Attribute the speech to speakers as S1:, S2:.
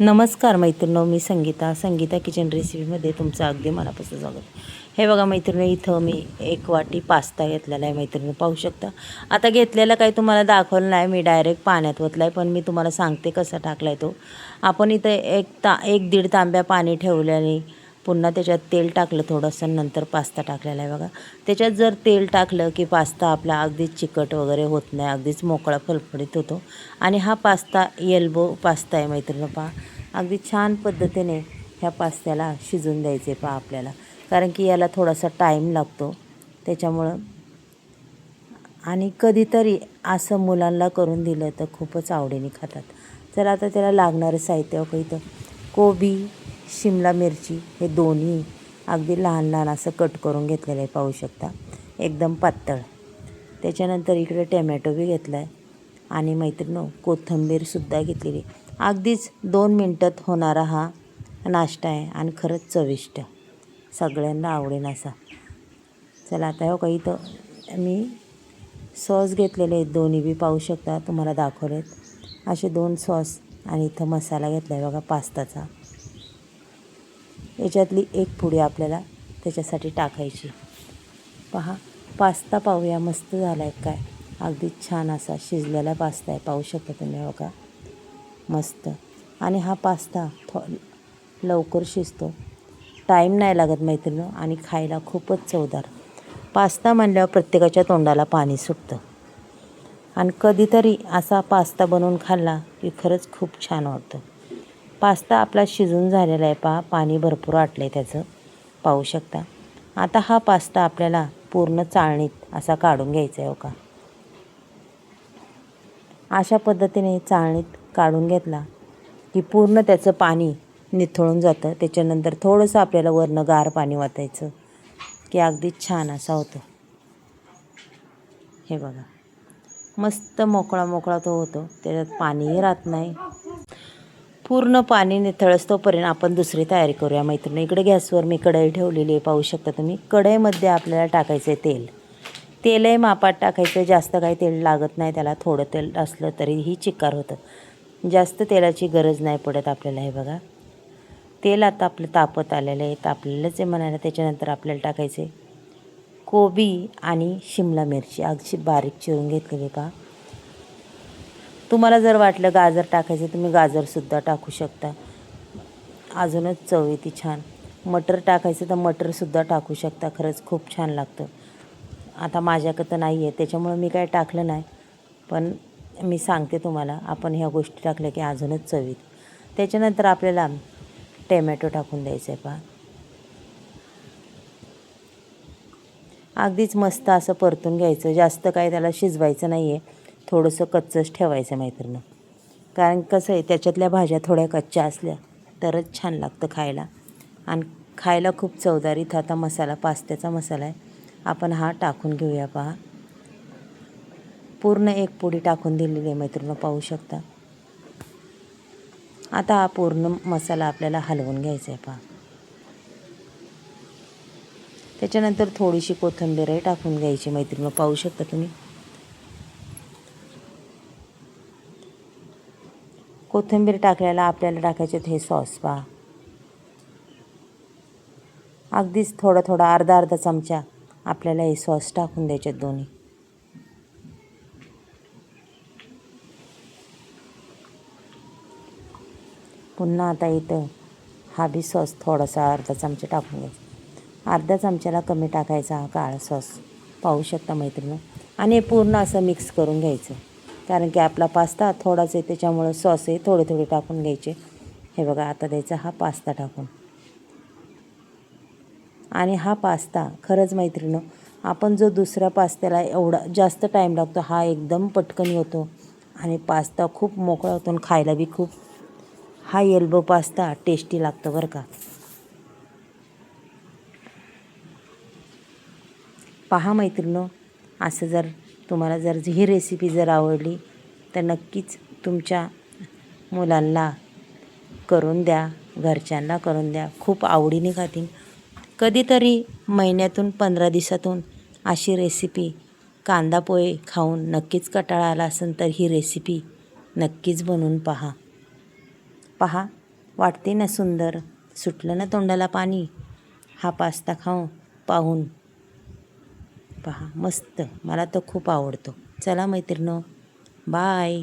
S1: नमस्कार मैत्रिणींनो, मी संगीता किचन रेसिपीमध्ये तुमचं अगदी मनापासून स्वागत. हे बघा मैत्रिणी, इथं मी 1 वाटी पास्ता घेतलेला आहे. मैत्रिणी पाहू शकता. आता घेतलेला काही तुम्हाला दाखवलं नाही, मी डायरेक्ट पाण्यात ओतला आहे, पण मी तुम्हाला सांगते कसा टाकला आहे तो. आपण इथं 1-1.5 तांब्या पाणी ठेवल्याने पुन्हा त्याच्यात तेल टाकलं थोडंसं, नंतर पास्ता टाकलेला आहे बघा. त्याच्यात जर तेल टाकलं की पास्ता आपला अगदीच चिकट वगैरे होत नाही, अगदीच मोकळा फडफडीत होतो. आणि हा पास्ता येल्बो पास्ता आहे मैत्रिणी. पहा अगदी छान पद्धतीने ह्या पास्त्याला शिजून द्यायचे पहा आपल्याला, कारण की याला थोडासा टाईम लागतो त्याच्यामुळं. आणि कधीतरी असं मुलांना करून दिलं तर खूपच आवडीने खातात. चला आता त्याला लागणारं साहित्य बघा. इथं कोबी, शिमला मिरची हे दोन्ही अगदी लहान लहान असं कट करून घेतलेलं आहे, पाहू शकता एकदम पातळ. त्याच्यानंतर इकडे टमॅटो बी घेतला आहे आणि मैत्रिणींनो कोथिंबीरसुद्धा घेतलेली. अगदीच 2 मिनटात होणारा हा नाश्ता आहे आणि खरंच चविष्ट, सगळ्यांना आवडेल असा. चला आता हो का, इथं मी सॉस घेतलेले आहेत, दोन्ही बी पाहू शकता, तुम्हाला दाखवलेत असे 2 सॉस. आणि इथं मसाला घेतला आहे बघा पास्ताचा. याच्यातली 1 पुडी आपल्याला त्याच्यासाठी टाकायची. पहा पास्ता पाहूया, मस्त झाला आहे काय, अगदी छान असा शिजलेला पास्ता आहे, पाहू शकता तुम्ही बघा, मस्त. आणि हा पास्ता लवकर शिजतो, टाईम नाही लागत मैत्रिणी, आणि खायला खूपच चवदार. पास्ता म्हणल्यावर प्रत्येकाच्या तोंडाला पाणी सुटतं, आणि कधीतरी असा पास्ता बनवून खाल्ला की खरंच खूप छान वाटतं. पास्ता आपला शिजून झालेला आहे पहा, पाणी भरपूर आटलं आहे त्याचं, पाहू शकता. आता हा पास्ता आपल्याला पूर्ण चाळणीत असा काढून घ्यायचा आहे हो का. अशा पद्धतीने चाळणीत काढून घेतला की पूर्ण त्याचं पाणी निथळून जातं. त्याच्यानंतर थोडंसं आपल्याला वरनं गार पाणी वाटायचं की अगदी छान असा होतो. हे बघा मस्त मोकळा मोकळा तो होतो, त्याच्यात पाणीही राहत नाही. पूर्ण पाणी निथळस तोपर्यंत आपण दुसरी तयारी करूया मैत्रिणी. इकडे गॅसवर मी कढई ठेवलेली आहे, पाहू शकता तुम्ही. कढईमध्ये आपल्याला टाकायचं आहे तेल. तेलही मापात टाकायचं, जास्त काही तेल लागत नाही त्याला, थोडं तेल असलं तरीही चिक्कार होतं, जास्त तेलाची गरज नाही पडत आपल्याला. हे बघा तेल आता आपलं तापत आलेलं आहे, तापलेलंच आहे म्हणायला. त्याच्यानंतर आपल्याला टाकायचे कोबी आणि शिमला मिरची अगदी बारीक चिरून घेतलेली पहा. तुम्हाला जर वाटलं गाजर टाकायचं तुम्ही गाजरसुद्धा टाकू शकता, अजूनच चव येते छान. मटर टाकायचं तर मटरसुद्धा टाकू शकता, खरंच खूप छान लागतं. आता माझ्याकडं तर नाही आहे त्याच्यामुळं मी काय टाकलं नाही, पण मी सांगते तुम्हाला, आपण ह्या गोष्टी टाकल्या की अजूनच चव येते. त्याच्यानंतर आपल्याला टमॅटो टाकून द्यायचं आहे पहा. अगदीच मस्त असं परतून घ्यायचं, जास्त काय त्याला शिजवायचं नाही आहे, थोडंसं कच्चंच ठेवायचं मैत्रिणी. कारण कसं आहे, त्याच्यातल्या भाज्या थोड्या कच्च्या असल्या तरच छान लागतं खायला, आणि खायला खूप चवदार. इथं आता मसाला, पास्त्याचा मसाला आहे, आपण हा टाकून घेऊया पहा. पूर्ण 1 पुडी टाकून दिलेली आहे मैत्रिणी, पाहू शकता. आता हा पूर्ण मसाला आपल्याला हलवून घ्यायचा आहे पहा. त्याच्यानंतर थोडीशी कोथिंबीरही टाकून घ्यायची मैत्रिणी, पाहू शकता तुम्ही. कोथिंबीर टाकल्याला आपल्याला टाकायचे हे सॉस पहा. अगदीच थोडा थोडा अर्धा चमचा आपल्याला हे सॉस टाकून द्यायचे दोन्ही. पुन्हा आता इथं हा बी सॉस थोडासा अर्धा चमचा टाकून घ्यायचा, अर्ध्या चमच्याला कमी टाकायचा हा काळा सॉस, पाहू शकता मैत्रिणी. आणि हे पूर्ण असं मिक्स करून घ्यायचं, कारण की आपला पास्ता थोडाच आहे त्याच्यामुळं सॉसही थोडे थोडे टाकून घ्यायचे. हे बघा आता द्यायचा हा पास्ता टाकून. आणि हा पास्ता खरंच मैत्रिणी, आपण जो दुसऱ्या पास्त्याला एवढा जास्त टाईम लागतो, हा एकदम पटकन होतो आणि पास्ता खूप मोकळा होतो आणि खायला बी खूप, हा येल्बो पास्ता टेस्टी लागतो बरं का. पहा मैत्रिणींनो, असं जर तुम्हाला जर ही रेसिपी जर आवडली तर नक्कीच तुमच्या मुलांना करून द्या, घरच्यांना करून द्या, खूप आवडीने खातील. कधीतरी महिन्यातून 15 दिवसातून अशी रेसिपी, कांदा पोहे खाऊन नक्कीच कंटाळा आला असेल तर ही रेसिपी नक्कीच बनवून पहा. वाटते ना सुंदर. सुटलं ना तोंडाला पाणी हा पास्ता पाहून. पहा मस्त, मला तर खूप आवडतो. चला मैत्रिणींनो, बाय.